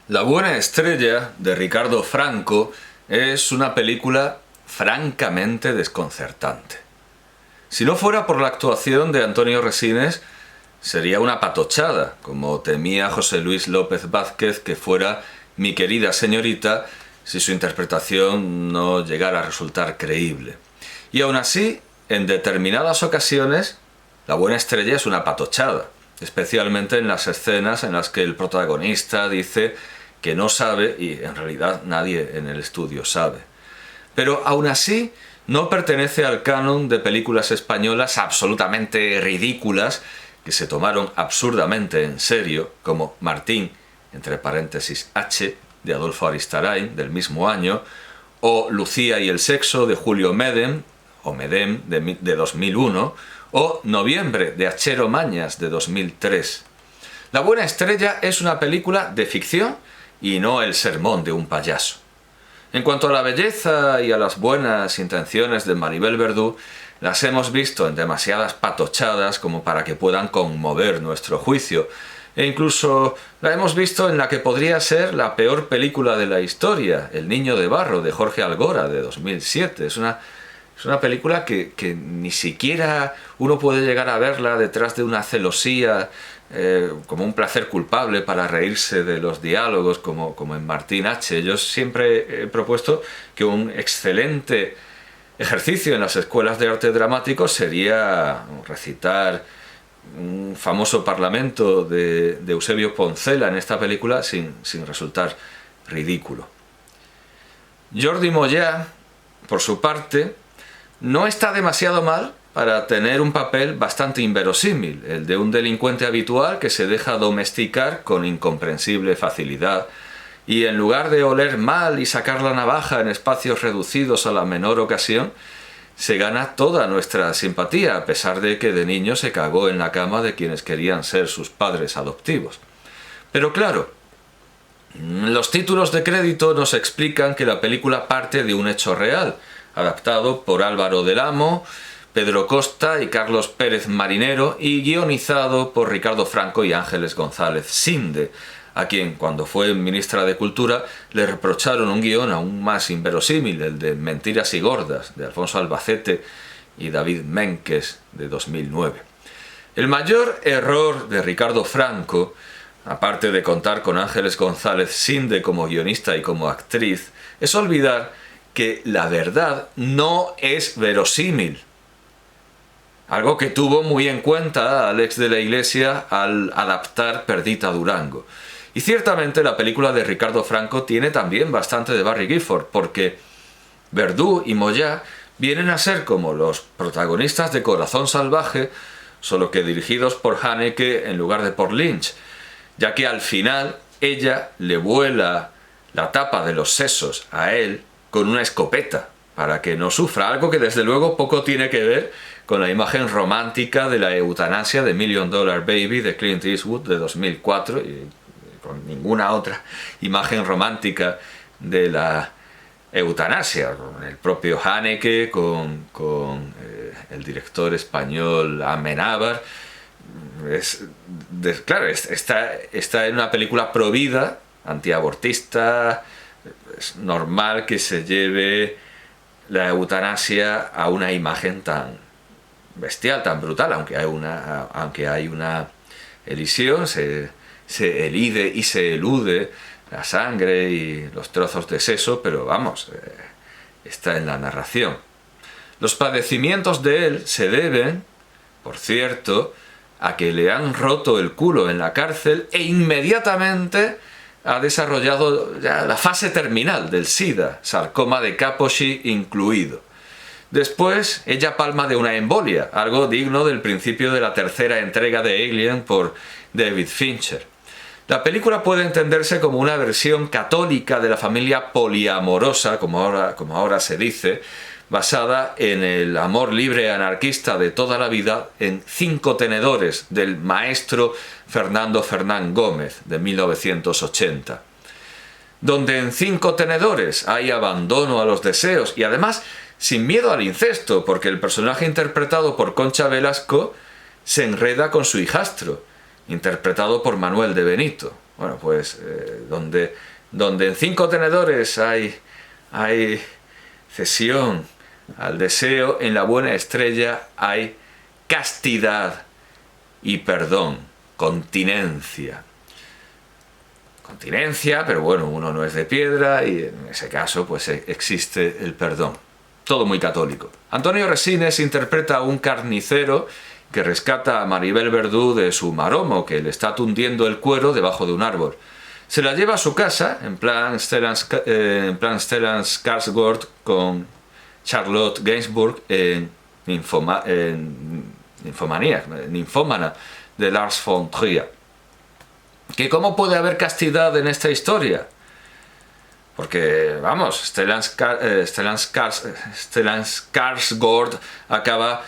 La buena estrella de Ricardo Franco es una película francamente desconcertante. Si no fuera por la actuación de Antonio Resines, sería una patochada, como temía José Luis López Vázquez que fuera Mi querida señorita si su interpretación no llegara a resultar creíble. Y aún así, en determinadas ocasiones, la buena estrella es una patochada, especialmente en las escenas en las que el protagonista dice que no sabe y en realidad nadie en el estudio sabe. Pero aún así no pertenece al canon de películas españolas absolutamente ridículas que se tomaron absurdamente en serio, como Martín, entre paréntesis H, de Adolfo Aristarain, del mismo año, o Lucía y el sexo, de Julio Medem, o Medem, de 2001, o Noviembre, de Achero Mañas, de 2003. La buena estrella es una película de ficción y no el sermón de un payaso. En cuanto a la belleza y a las buenas intenciones de Maribel Verdú, las hemos visto en demasiadas patochadas como para que puedan conmover nuestro juicio, e incluso la hemos visto en la que podría ser la peor película de la historia, El niño de barro, de Jorge Algora, de 2007. Es una película que ni siquiera uno puede llegar a verla detrás de una celosía, como un placer culpable para reírse de los diálogos, como en Martín H. Yo siempre he propuesto que un excelente ejercicio en las escuelas de arte dramático sería recitar un famoso parlamento de Eusebio Poncela en esta película sin resultar ridículo. Jordi Moyà, por su parte, no está demasiado mal para tener un papel bastante inverosímil, el de un delincuente habitual que se deja domesticar con incomprensible facilidad y en lugar de oler mal y sacar la navaja en espacios reducidos a la menor ocasión, se gana toda nuestra simpatía, a pesar de que de niño se cagó en la cama de quienes querían ser sus padres adoptivos. Pero claro, los títulos de crédito nos explican que la película parte de un hecho real, adaptado por Álvaro del Amo, Pedro Costa y Carlos Pérez Marinero y guionizado por Ricardo Franco y Ángeles González Sinde, a quien, cuando fue ministra de Cultura, le reprocharon un guión aún más inverosímil, el de Mentiras y Gordas, de Alfonso Albacete y David Menkes, de 2009. El mayor error de Ricardo Franco, aparte de contar con Ángeles González Sinde como guionista y como actriz, es olvidar que la verdad no es verosímil. Algo que tuvo muy en cuenta Alex de la Iglesia al adaptar Perdita Durango. Y ciertamente la película de Ricardo Franco tiene también bastante de Barry Gifford, porque Verdú y Moyà vienen a ser como los protagonistas de Corazón Salvaje, solo que dirigidos por Haneke en lugar de por Lynch, ya que al final ella le vuela la tapa de los sesos a él con una escopeta, para que no sufra, algo que desde luego poco tiene que ver con la imagen romántica de la eutanasia de Million Dollar Baby de Clint Eastwood de 2004 y con ninguna otra imagen romántica de la eutanasia, con el propio Haneke, con el director español Amenábar. Claro, está en una película provida, antiabortista. Es normal que se lleve la eutanasia a una imagen tan bestial, tan brutal, aunque hay una elisión, se elide y se elude la sangre y los trozos de seso, pero vamos, está en la narración. Los padecimientos de él se deben, por cierto, a que le han roto el culo en la cárcel e inmediatamente ha desarrollado ya la fase terminal del SIDA, sarcoma de Kaposi incluido. Después, ella palma de una embolia, algo digno del principio de la tercera entrega de Alien por David Fincher. La película puede entenderse como una versión católica de la familia poliamorosa, como ahora se dice, basada en el amor libre anarquista de toda la vida en Cinco tenedores, del maestro Fernando Fernán Gómez, de 1980. Donde en Cinco tenedores hay abandono a los deseos y además sin miedo al incesto, porque el personaje interpretado por Concha Velasco se enreda con su hijastro, interpretado por Manuel de Benito. Bueno, pues donde en 5 tenedores hay cesión al deseo, en la buena estrella hay castidad y perdón, continencia. Continencia, pero bueno, uno no es de piedra y en ese caso pues existe el perdón. Todo muy católico. Antonio Resines interpreta a un carnicero que rescata a Maribel Verdú de su maromo, que le está tundiendo el cuero debajo de un árbol. Se la lleva a su casa, en plan Stellan Skarsgård con Charlotte Gainsbourg en Ninfómana de Lars von Trier. ¿Que cómo puede haber castidad en esta historia? Porque, vamos, Stellan Skarsgård acaba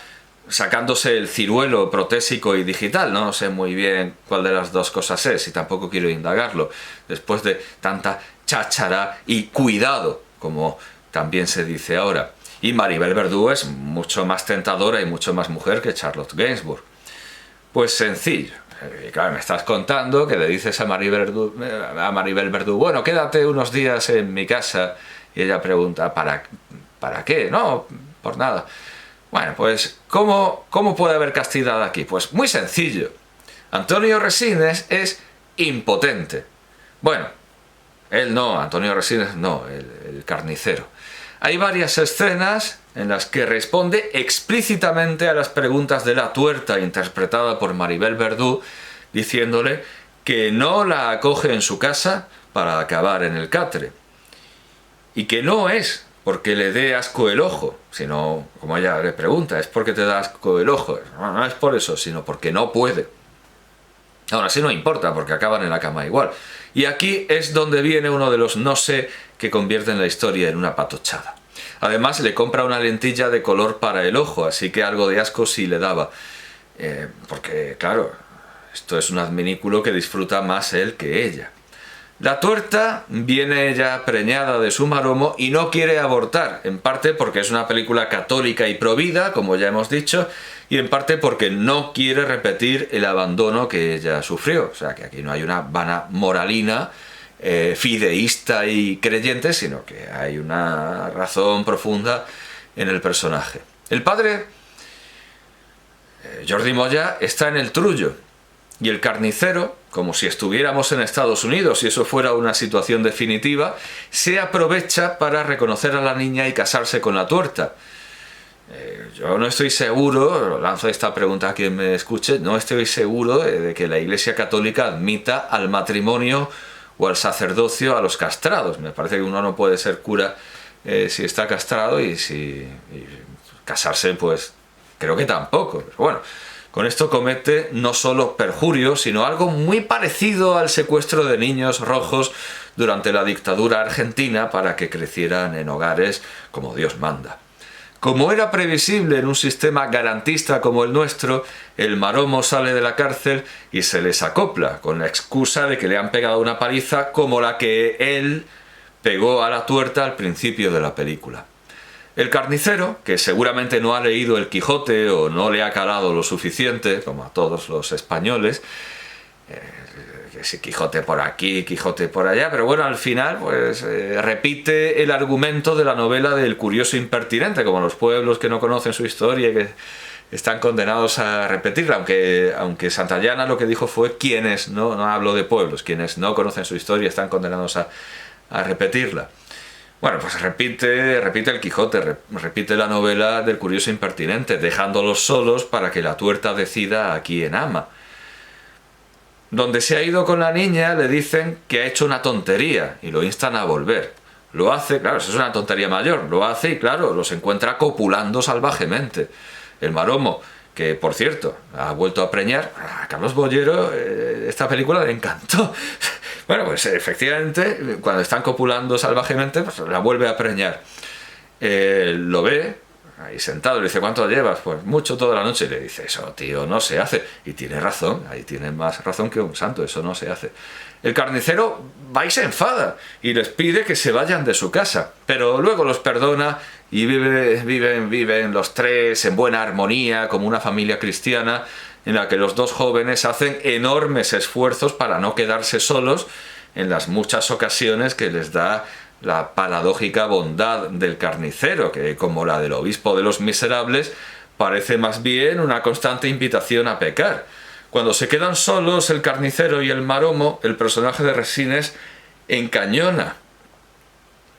sacándose el ciruelo protésico y digital. No sé muy bien cuál de las dos cosas es y tampoco quiero indagarlo. Después de tanta cháchara y cuidado, como también se dice ahora. Y Maribel Verdú es mucho más tentadora y mucho más mujer que Charlotte Gainsbourg. Pues sencillo. Y claro, me estás contando que le dices a Maribel Verdú, bueno, quédate unos días en mi casa. Y ella pregunta, ¿para qué? No, por nada. Bueno, pues, ¿cómo puede haber castidad aquí? Pues muy sencillo. Antonio Resines es impotente. Bueno, él no, Antonio Resines no, el carnicero. Hay varias escenas en las que responde explícitamente a las preguntas de la tuerta interpretada por Maribel Verdú, diciéndole que no la acoge en su casa para acabar en el catre. Y que no es porque le dé asco el ojo, sino, como ella le pregunta, es porque te da asco el ojo. No es por eso, sino porque no puede. Ahora sí no importa, porque acaban en la cama igual. Y aquí es donde viene uno de los no sé que convierten la historia en una patochada. Además le compra una lentilla de color para el ojo, así que algo de asco sí le daba. Porque, claro, esto es un adminículo que disfruta más él que ella. La tuerta viene ya preñada de su maromo y no quiere abortar, en parte porque es una película católica y provida, como ya hemos dicho, y en parte porque no quiere repetir el abandono que ella sufrió. O sea, que aquí no hay una vana moralina, fideísta y creyente, sino que hay una razón profunda en el personaje. El padre, Jordi Moya, está en el trullo. Y el carnicero, como si estuviéramos en Estados Unidos y eso fuera una situación definitiva, se aprovecha para reconocer a la niña y casarse con la tuerta. Yo no estoy seguro, lanzo esta pregunta a quien me escuche, no estoy seguro de que la Iglesia Católica admita al matrimonio o al sacerdocio a los castrados. Me parece que uno no puede ser cura si está castrado y casarse, pues creo que tampoco. Pero bueno, con esto comete no solo perjurio, sino algo muy parecido al secuestro de niños rojos durante la dictadura argentina para que crecieran en hogares como Dios manda. Como era previsible en un sistema garantista como el nuestro, el maromo sale de la cárcel y se les acopla, con la excusa de que le han pegado una paliza como la que él pegó a la tuerta al principio de la película. El carnicero, que seguramente no ha leído el Quijote o no le ha calado lo suficiente, como a todos los españoles, que si Quijote por aquí, Quijote por allá, pero bueno, al final pues repite el argumento de la novela del curioso impertinente, como los pueblos que no conocen su historia y que están condenados a repetirla, aunque Santayana lo que dijo fue quienes, no hablo de pueblos, quienes no conocen su historia están condenados a repetirla. Bueno, pues repite el Quijote, repite la novela del curioso impertinente, dejándolos solos para que la tuerta decida a quién ama. Donde se ha ido con la niña le dicen que ha hecho una tontería y lo instan a volver. Lo hace, claro, eso es una tontería mayor, lo hace y claro, los encuentra copulando salvajemente. El maromo, que por cierto, ha vuelto a preñar, a Carlos Bollero esta película le encantó. Bueno, pues efectivamente, cuando están copulando salvajemente, pues la vuelve a preñar. Lo ve ahí sentado, le dice, ¿cuánto llevas? Pues mucho, toda la noche. Y le dice, eso, tío, no se hace. Y tiene razón, ahí tiene más razón que un santo, eso no se hace. El carnicero va y se enfada y les pide que se vayan de su casa, pero luego los perdona y viven los tres en buena armonía, como una familia cristiana, en la que los dos jóvenes hacen enormes esfuerzos para no quedarse solos en las muchas ocasiones que les da la paradójica bondad del carnicero, que, como la del obispo de los miserables, parece más bien una constante invitación a pecar. Cuando se quedan solos el carnicero y el maromo, el personaje de Resines encañona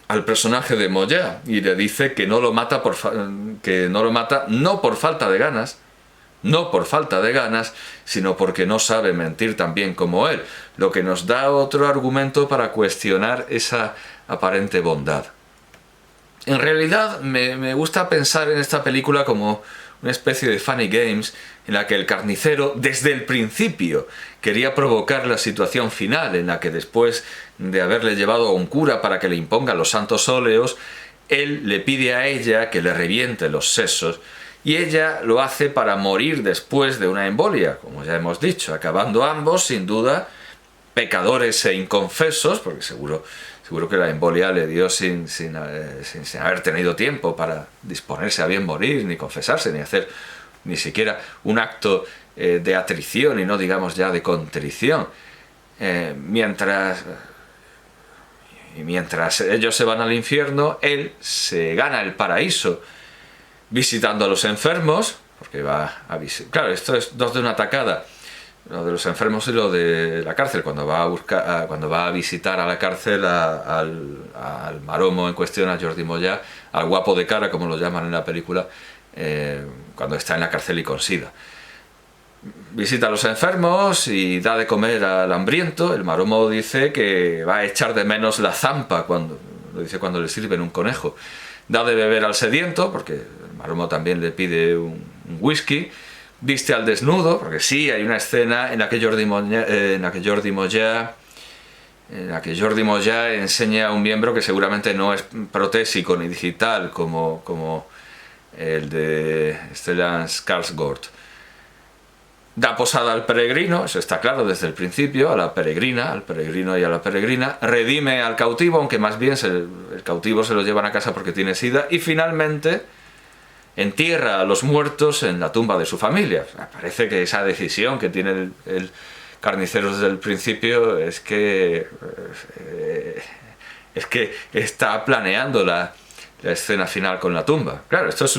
al personaje de Moya y le dice que no lo mata no por falta de ganas, no por falta de ganas, sino porque no sabe mentir tan bien como él, lo que nos da otro argumento para cuestionar esa aparente bondad. En realidad me gusta pensar en esta película como una especie de funny games en la que el carnicero desde el principio quería provocar la situación final en la que, después de haberle llevado a un cura para que le imponga los santos óleos, él le pide a ella que le reviente los sesos, y ella lo hace para morir después de una embolia, como ya hemos dicho, acabando ambos, sin duda, pecadores e inconfesos, porque seguro que la embolia le dio sin haber tenido tiempo para disponerse a bien morir, ni confesarse, ni hacer ni siquiera un acto de atrición, y no digamos ya de contrición. Mientras ellos se van al infierno, él se gana el paraíso visitando a los enfermos, porque va a visitar... Claro, esto es dos de una tacada. Lo de los enfermos y lo de la cárcel. Cuando va a visitar a la cárcel al maromo en cuestión, a Jordi Moya, al guapo de cara, como lo llaman en la película, cuando está en la cárcel y con sida. Visita a los enfermos y da de comer al hambriento. El maromo dice que va a echar de menos la zampa, lo dice cuando le sirven un conejo. Da de beber al sediento, porque el maromo también le pide un whisky. Viste al desnudo, porque sí, hay una escena en la que Jordi Moya enseña un miembro que seguramente no es protésico ni digital como el de Stellan Skarsgård. Da posada al peregrino, eso está claro desde el principio, al peregrino y a la peregrina. Redime al cautivo, aunque más bien el cautivo se lo llevan a casa porque tiene sida. Y finalmente entierra a los muertos en la tumba de su familia. O sea, parece que esa decisión que tiene el carnicero desde el principio es que está planeando la escena final con la tumba. Claro, esto es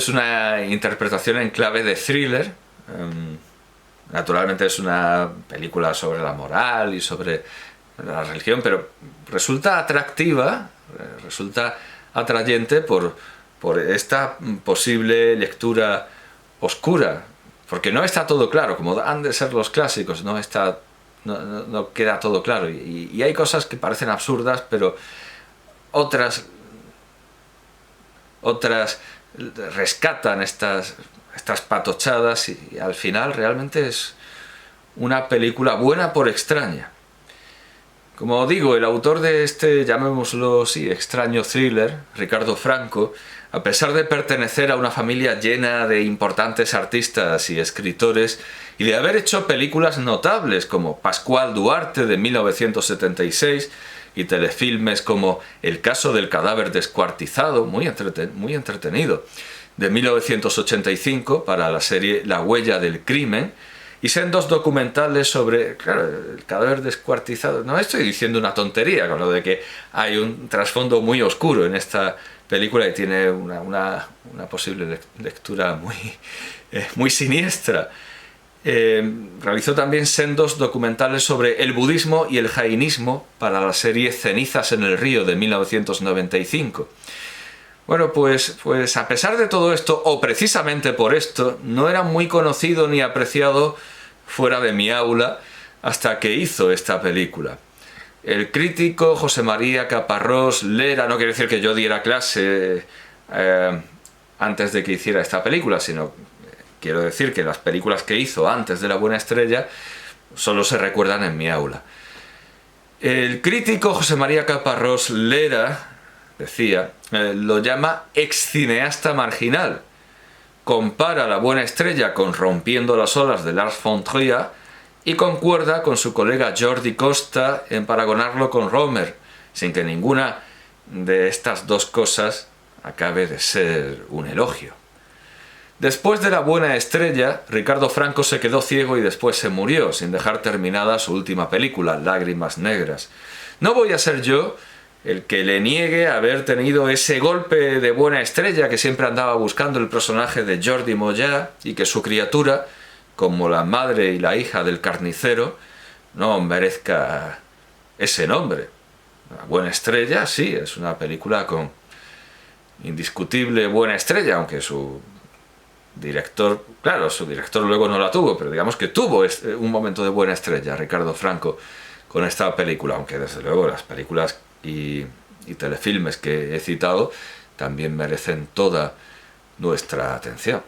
una interpretación en clave de thriller. Naturalmente es una película sobre la moral y sobre la religión, pero resulta atractiva, resulta atrayente por esta posible lectura oscura, porque no está todo claro, como han de ser los clásicos, no queda todo claro, y hay cosas que parecen absurdas, pero otras rescatan estas patochadas, y al final realmente es una película buena por extraña. Como digo, el autor de este, llamémoslo así, extraño thriller, Ricardo Franco, a pesar de pertenecer a una familia llena de importantes artistas y escritores, y de haber hecho películas notables como Pascual Duarte de 1976 y telefilmes como El caso del cadáver descuartizado, muy entretenido, de 1985 para la serie La huella del crimen, y sendos documentales sobre, claro, el cadáver descuartizado. No estoy diciendo una tontería con lo de que hay un trasfondo muy oscuro en esta película y tiene una posible lectura muy siniestra. Realizó también sendos documentales sobre el budismo y el jainismo para la serie Cenizas en el río de 1995. Bueno, pues a pesar de todo esto, o precisamente por esto, no era muy conocido ni apreciado fuera de mi aula hasta que hizo esta película. El crítico José María Caparrós Lera, no quiere decir que yo diera clase antes de que hiciera esta película, sino quiero decir que las películas que hizo antes de La buena estrella solo se recuerdan en mi aula. El crítico José María Caparrós Lera decía, lo llama excineasta marginal. Compara La buena estrella con Rompiendo las olas de Lars von Trier y concuerda con su colega Jordi Costa en paragonarlo con Romer, sin que ninguna de estas dos cosas acabe de ser un elogio. Después de La buena estrella, Ricardo Franco se quedó ciego y después se murió, sin dejar terminada su última película, Lágrimas negras. No voy a ser yo el que le niegue haber tenido ese golpe de buena estrella que siempre andaba buscando el personaje de Jordi Moya, y que su criatura, como la madre y la hija del carnicero, no merezca ese nombre. La buena estrella, sí, es una película con indiscutible buena estrella, aunque su director, claro, su director luego no la tuvo, pero digamos que tuvo un momento de buena estrella, Ricardo Franco, con esta película, aunque desde luego las películas y telefilmes que he citado también merecen toda nuestra atención.